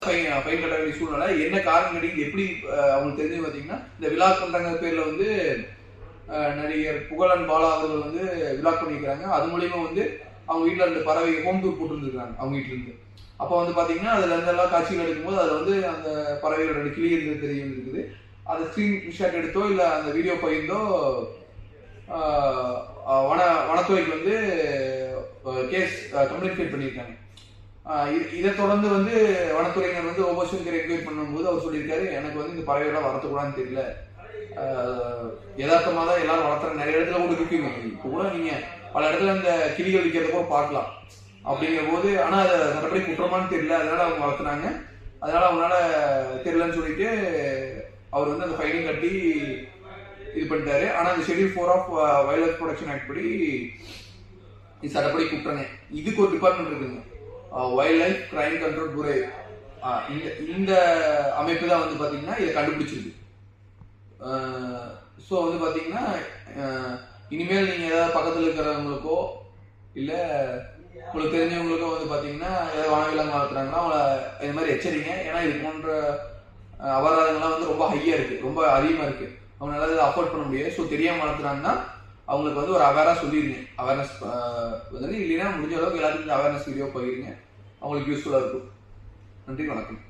Fine கட்ட வேண்டிய சூழ்நிலை. என்ன காரணம் கிடைக்குது எப்படி அவங்களுக்கு தெரிஞ்சு பார்த்தீங்கன்னா, இந்த விழா பண்றாங்க பேர்ல வந்து நடிகர் புகழன் பாலா அவர்கள் வந்து விழா பண்ணிக்கிறாங்க. அது மூலியமா வந்து அவங்க வீட்டில் 2 பறவை ஹோம் டூர் போட்டுருந்துருக்காங்க அவங்க வீட்டுல இருந்து. அப்போ வந்து பார்த்தீங்கன்னா அதில் இருந்தெல்லாம் காட்சிகள் எடுக்கும்போது அதில் வந்து அந்த பறவைகள் 2 கிளி இருந்து தெரியும் இருக்குது. அதை ஸ்க்ரீன் ஷாட் எடுத்தோ இல்லை அந்த வீடியோ பகிர்ந்தோ வனத்துறைக்கு வந்து கேஸ் கம்ப்ளைண்ட் ஃபைல் பண்ணியிருக்காங்க. இதை தொடர்ந்து வந்து வனத்துறையினர் வந்து ஒவ்வொரு என்கொயரி பண்ணும்போது அவர் சொல்லியிருக்காரு, எனக்கு வந்து இந்த பறவைகள்லாம் வளர்த்தக்கூடாதுன்னு தெரியல, யதார்த்தமாக தான் எல்லாரும் வளர்த்துற நிறைய இடத்துல கூட இருக்குங்க. இப்போ கூட நீங்க பல இடத்துல இந்த கிளிகள் விற்கிறத கூட பார்க்கலாம். அப்படிங்கிற போது ஆனால் அதை சட்டப்படி குற்றமானு தெரியல, அதனால அவங்க வளர்த்துனாங்க. அதனால அவங்களால தெரியலன்னு சொல்லிட்டு அவர் வந்து அந்த ஃபைனையும் கட்டி இது பண்ணிட்டாரு. ஆனால் இந்த schedule 4 of wild life protection act படி இது சட்டப்படி குற்றங்க. இதுக்கு ஒரு டிபார்ட்மெண்ட் இருக்குங்க, wild life crime control bureau. இந்த அமைப்பு தான் வந்து பார்த்தீங்கன்னா இதை கண்டுபிடிச்சிருக்கு. ஸோ வந்து பார்த்தீங்கன்னா இனிமேல் நீங்கள் ஏதாவது பக்கத்தில் இருக்கிறவங்களுக்கோ இல்லை உங்களுக்கு தெரிஞ்சவங்களுக்கோ வந்து பார்த்தீங்கன்னா ஏதாவது வனவிலங்கு வளர்த்துறாங்கன்னா அவங்கள இது மாதிரி எச்சரிங்க. ஏன்னா இது போன்ற அபராதங்கள்லாம் வந்து ரொம்ப ஹையாக இருக்குது, ரொம்ப அதிகமாக இருக்குது, அவங்களால அதை அஃபோர்ட் பண்ண முடியாது. ஸோ தெரியாமல் வளர்த்துறாங்கன்னா அவங்களுக்கு வந்து ஒரு அவேராக சொல்லிடுங்க. அவேர்னஸ் வந்து இல்லைன்னா முடிஞ்ச அளவுக்கு எல்லாத்துக்கும் அவேர்னஸ் வீடியோ போயிருங்க, அவங்களுக்கு யூஸ்ஃபுல்லாக இருக்கும். நன்றி, வணக்கம்.